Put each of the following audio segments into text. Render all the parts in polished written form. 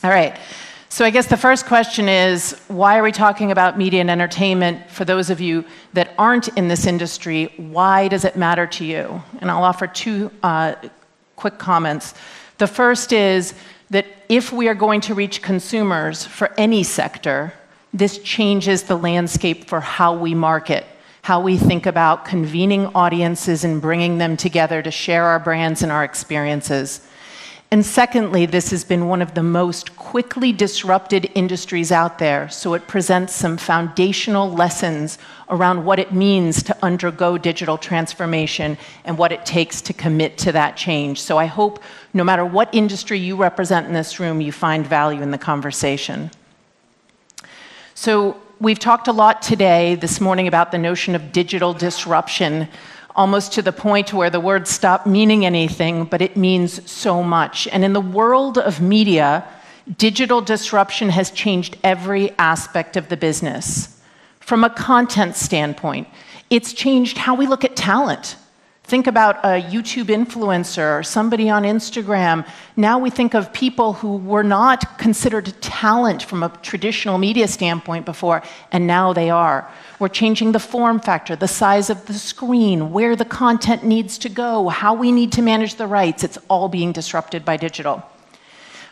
All right. So I guess the first question is, why are we talking about media and entertainment? For those of you that aren't in this industry, why does it matter to you? And I'll offer two quick comments. The first is that if we are going to reach consumers for any sector, this changes the landscape for how we market, how we think about convening audiences and bringing them together to share our brands and our experiences. And secondly, this has been one of the most quickly disrupted industries out there, so it presents some foundational lessons around what it means to undergo digital transformation and what it takes to commit to that change. So I hope no matter what industry you represent in this room, you find value in the conversation. So we've talked a lot today, this morning, about the notion of digital disruption, almost to the point where the word stopped meaning anything, but it means so much. And in the world of media, digital disruption has changed every aspect of the business. From a content standpoint, it's changed how we look at talent. Think about a YouTube influencer or somebody on Instagram. Now we think of people who were not considered talent from a traditional media standpoint before, and now they are. We're changing the form factor, the size of the screen, where the content needs to go, how we need to manage the rights. It's all being disrupted by digital.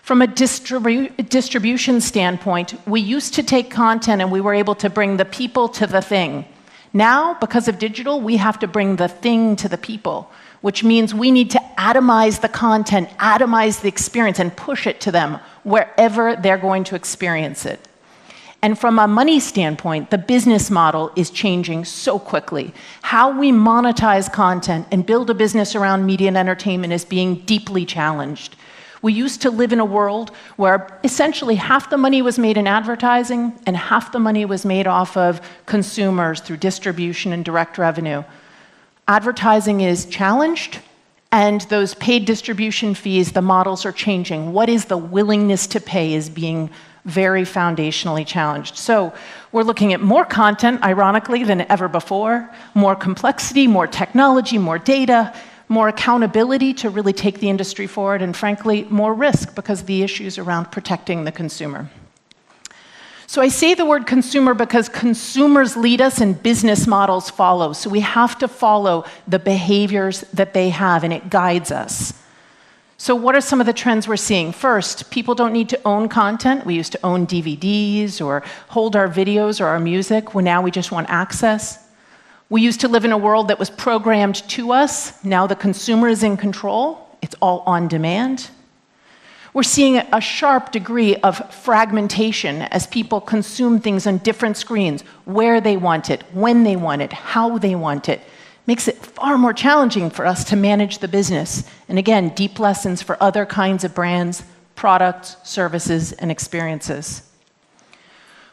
From a distribution standpoint, we used to take content and we were able to bring the people to the thing. Now, because of digital, we have to bring the thing to the people, which means we need to atomize the content, atomize the experience, and push it to them wherever they're going to experience it. And from a money standpoint, the business model is changing so quickly. How we monetize content and build a business around media and entertainment is being deeply challenged. We used to live in a world where essentially half the money was made in advertising and half the money was made off of consumers through distribution and direct revenue. Advertising is challenged, and those paid distribution fees, the models are changing. What is the willingness to pay is being very foundationally challenged. So we're looking at more content, ironically, than ever before, more complexity, more technology, more data, more accountability to really take the industry forward, and frankly, more risk because of the issues around protecting the consumer. So I say the word consumer because consumers lead us and business models follow. So we have to follow the behaviors that they have, and it guides us. So what are some of the trends we're seeing? First, people don't need to own content. We used to own DVDs or hold our videos or our music. Well, now we just want access. We used to live in a world that was programmed to us. Now the consumer is in control. It's all on demand. We're seeing a sharp degree of fragmentation as people consume things on different screens, where they want it, when they want it, how they want it. Makes it far more challenging for us to manage the business. And again, deep lessons for other kinds of brands, products, services, and experiences.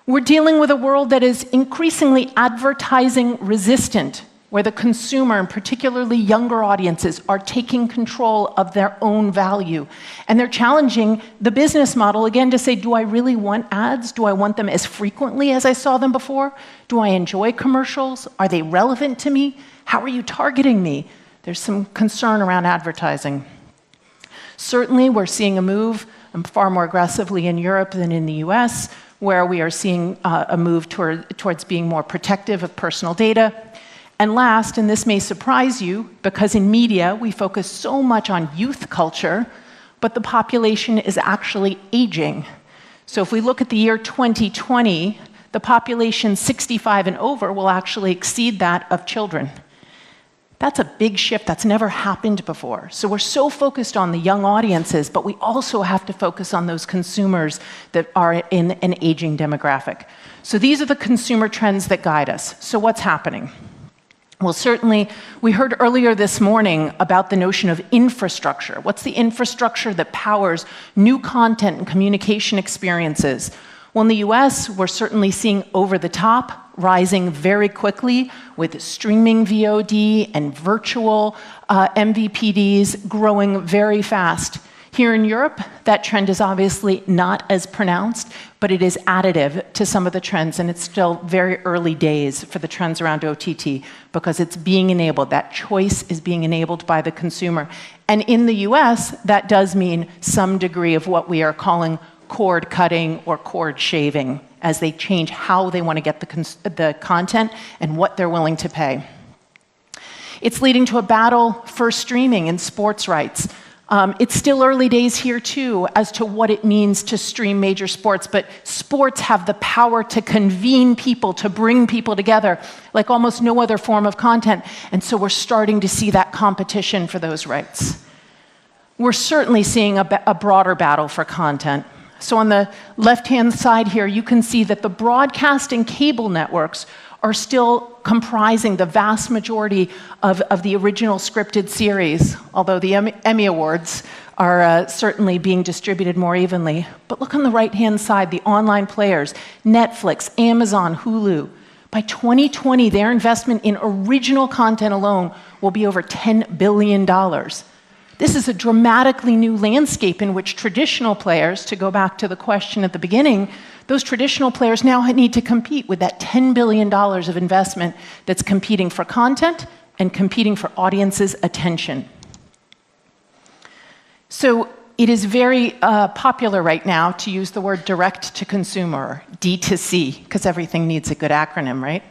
We're dealing with a world that is increasingly advertising resistant, where the consumer, and particularly younger audiences, are taking control of their own value. And they're challenging the business model, again, to say, do I really want ads? Do I want them as frequently as I saw them before? Do I enjoy commercials? Are they relevant to me? How are you targeting me? There's some concern around advertising. Certainly, we're seeing a move far more aggressively in Europe than in the US, where we are seeing a move towards being more protective of personal data. And last, and this may surprise you, because in media we focus so much on youth culture, but the population is actually aging. So if we look at the year 2020, the population 65 and over will actually exceed that of children. That's a big shift. That's never happened before. So we're so focused on the young audiences, but we also have to focus on those consumers that are in an aging demographic. So these are the consumer trends that guide us. So what's happening? Well, certainly, we heard earlier this morning about the notion of infrastructure. What's the infrastructure that powers new content and communication experiences? Well, in the US, we're certainly seeing over-the-top rising very quickly with streaming VOD and virtual MVPDs growing very fast. Here in Europe, that trend is obviously not as pronounced, but it is additive to some of the trends, and it's still very early days for the trends around OTT because it's being enabled. That choice is being enabled by the consumer. And in the US, that does mean some degree of what we are calling cord cutting or cord shaving as they change how they want to get the content and what they're willing to pay. It's leading to a battle for streaming and sports rights. It's still early days here, too, as to what it means to stream major sports, but sports have the power to convene people, to bring people together, like almost no other form of content, and so we're starting to see that competition for those rights. We're certainly seeing a broader battle for content. So on the left-hand side here, you can see that the broadcast and cable networks are still comprising the vast majority of the original scripted series, although the Emmy Awards are certainly being distributed more evenly. But look on the right-hand side, the online players, Netflix, Amazon, Hulu. By 2020, their investment in original content alone will be over $10 billion. This is a dramatically new landscape in which traditional players, to go back to the question at the beginning, those traditional players now need to compete with that $10 billion of investment that's competing for content and competing for audiences' attention. So it is very popular right now to use the word direct to consumer, D2C, because everything needs a good acronym, right?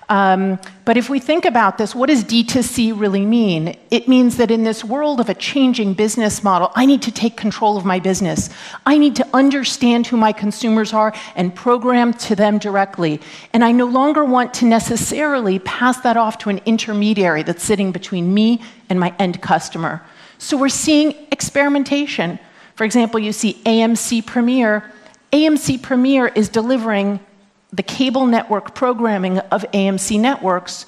But if we think about this, what does D2C really mean? It means that in this world of a changing business model, I need to take control of my business. I need to understand who my consumers are and program to them directly. And I no longer want to necessarily pass that off to an intermediary that's sitting between me and my end customer. So we're seeing experimentation. For example, you see AMC Premiere. AMC Premiere is delivering the cable network programming of AMC networks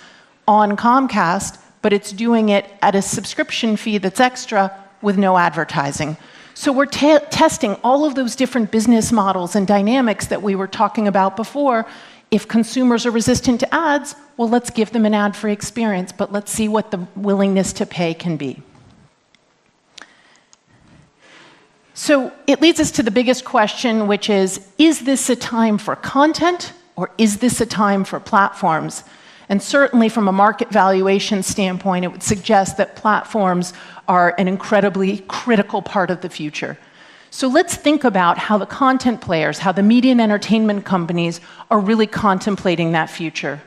on Comcast, but it's doing it at a subscription fee that's extra with no advertising. So we're testing all of those different business models and dynamics that we were talking about before. If consumers are resistant to ads, well, let's give them an ad-free experience, but let's see what the willingness to pay can be. So it leads us to the biggest question, which is this a time for content or is this a time for platforms? And certainly from a market valuation standpoint, it would suggest that platforms are an incredibly critical part of the future. So let's think about how the content players, how the media and entertainment companies are really contemplating that future.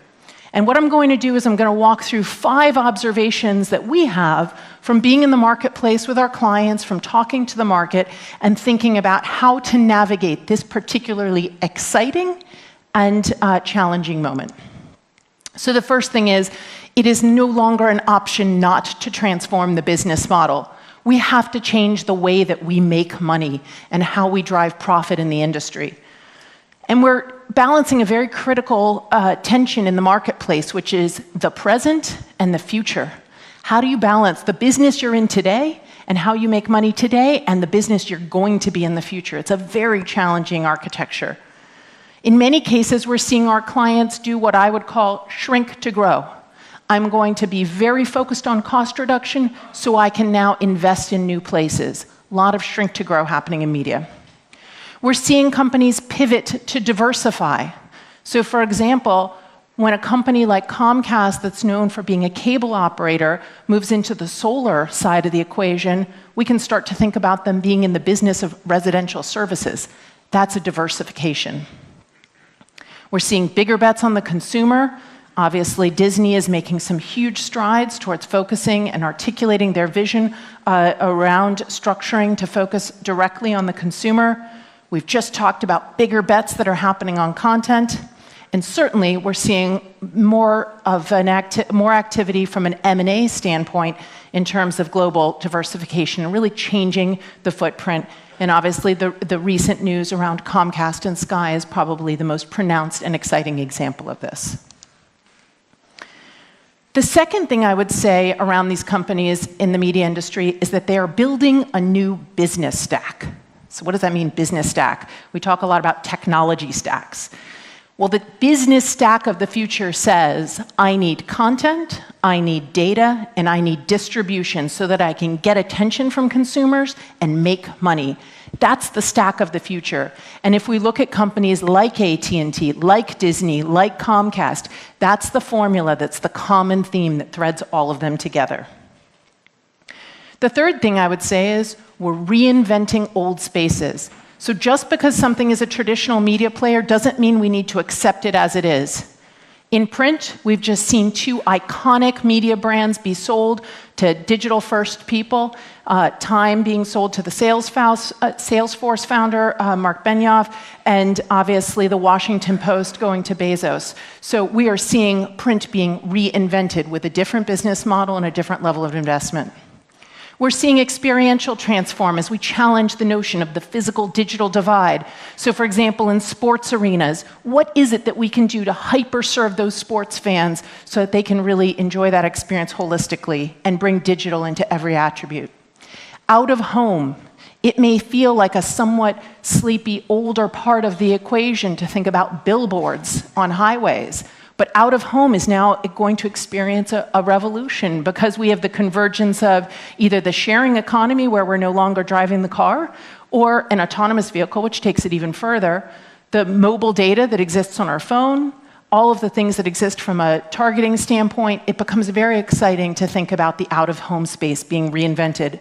And what I'm going to do is I'm going to walk through 5 observations that we have from being in the marketplace with our clients, from talking to the market, and thinking about how to navigate this particularly exciting and challenging moment. So the first thing is, it is no longer an option not to transform the business model. We have to change the way that we make money and how we drive profit in the industry. And we're balancing a very critical tension in the marketplace, which is the present and the future. How do you balance the business you're in today and how you make money today and the business you're going to be in the future? It's a very challenging architecture. In many cases, we're seeing our clients do what I would call shrink to grow. I'm going to be very focused on cost reduction so I can now invest in new places. A lot of shrink to grow happening in media. We're seeing companies pivot to diversify. So for example, when a company like Comcast, that's known for being a cable operator, moves into the solar side of the equation, we can start to think about them being in the business of residential services. That's a diversification. We're seeing bigger bets on the consumer. Obviously, Disney is making some huge strides towards focusing and articulating their vision around structuring to focus directly on the consumer. We've just talked about bigger bets that are happening on content. And certainly, we're seeing more activity from an M&A standpoint in terms of global diversification and really changing the footprint. And obviously, the recent news around Comcast and Sky is probably the most pronounced and exciting example of this. The second thing I would say around these companies in the media industry is that they are building a new business stack. So what does that mean, business stack? We talk a lot about technology stacks. Well, the business stack of the future says, I need content, I need data, and I need distribution so that I can get attention from consumers and make money. That's the stack of the future. And if we look at companies like AT&T, like Disney, like Comcast, that's the formula, that's the common theme that threads all of them together. The third thing I would say is we're reinventing old spaces. So just because something is a traditional media player doesn't mean we need to accept it as it is. In print, we've just seen two iconic media brands be sold to digital-first people, Time being sold to the Salesforce founder, Mark Benioff, and obviously the Washington Post going to Bezos. So we are seeing print being reinvented with a different business model and a different level of investment. We're seeing experiential transform as we challenge the notion of the physical-digital divide. So for example, in sports arenas, what is it that we can do to hyper-serve those sports fans so that they can really enjoy that experience holistically and bring digital into every attribute? Out of home, it may feel like a somewhat sleepy, older part of the equation to think about billboards on highways. But out of home is now going to experience a revolution because we have the convergence of either the sharing economy where we're no longer driving the car or an autonomous vehicle, which takes it even further, the mobile data that exists on our phone, all of the things that exist from a targeting standpoint. It becomes very exciting to think about the out-of-home space being reinvented.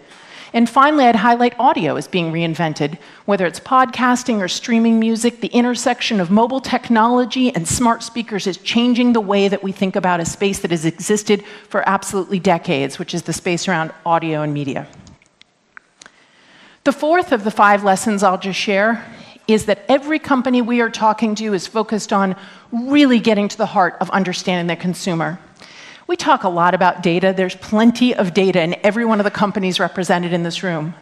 And finally, I'd highlight audio as being reinvented. Whether it's podcasting or streaming music, the intersection of mobile technology and smart speakers is changing the way that we think about a space that has existed for absolutely decades, which is the space around audio and media. The fourth of the 5 lessons I'll just share is that every company we are talking to is focused on really getting to the heart of understanding the consumer. We talk a lot about data. There's plenty of data in every one of the companies represented in this room.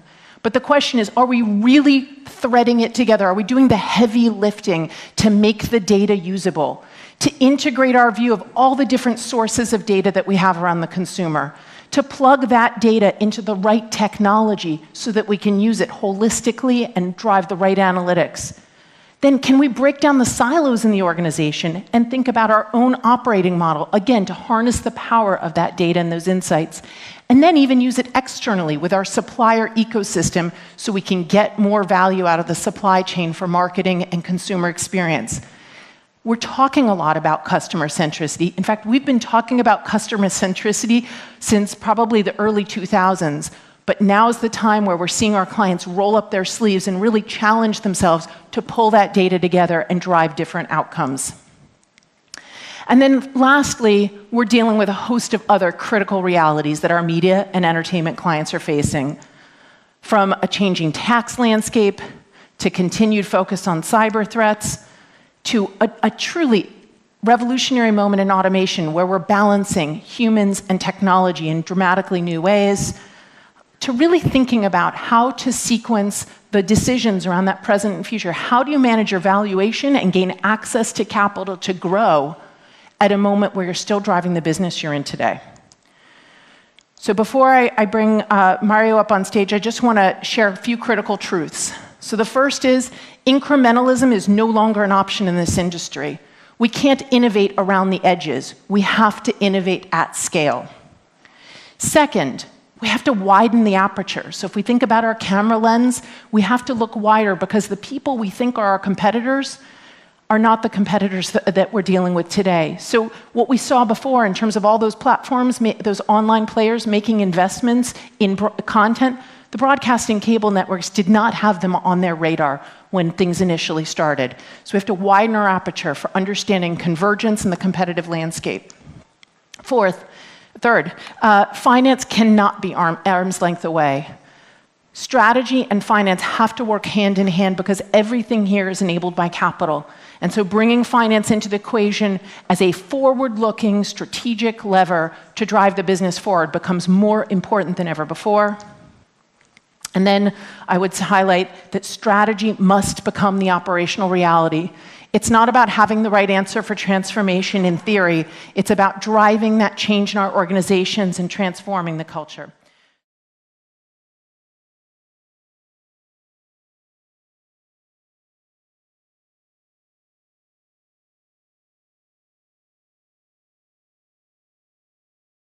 But the question is, are we really threading it together? Are we doing the heavy lifting to make the data usable, to integrate our view of all the different sources of data that we have around the consumer, to plug that data into the right technology so that we can use it holistically and drive the right analytics? Then can we break down the silos in the organization and think about our own operating model, again, to harness the power of that data and those insights, and then even use it externally with our supplier ecosystem so we can get more value out of the supply chain for marketing and consumer experience. We're talking a lot about customer centricity. In fact, we've been talking about customer centricity since probably the early 2000s. But now is the time where we're seeing our clients roll up their sleeves and really challenge themselves to pull that data together and drive different outcomes. And then lastly, we're dealing with a host of other critical realities that our media and entertainment clients are facing. From a changing tax landscape, to continued focus on cyber threats, to a truly revolutionary moment in automation where we're balancing humans and technology in dramatically new ways, to really thinking about how to sequence the decisions around that present and future. How do you manage your valuation and gain access to capital to grow at a moment where you're still driving the business you're in today? So before I bring Mario up on stage, I just want to share a few critical truths. So the first is incrementalism is no longer an option in this industry. We can't innovate around the edges. We have to innovate at scale. Second, we have to widen the aperture. So if we think about our camera lens, we have to look wider because the people we think are our competitors are not the competitors that we're dealing with today. So what we saw before in terms of all those platforms, those online players making investments in content, the broadcasting cable networks did not have them on their radar when things initially started. So we have to widen our aperture for understanding convergence in the competitive landscape. Third, finance cannot be arm's length away. Strategy and finance have to work hand in hand because everything here is enabled by capital. And so bringing finance into the equation as a forward-looking strategic lever to drive the business forward becomes more important than ever before. And then I would highlight that strategy must become the operational reality. It's not about having the right answer for transformation in theory. It's about driving that change in our organizations and transforming the culture.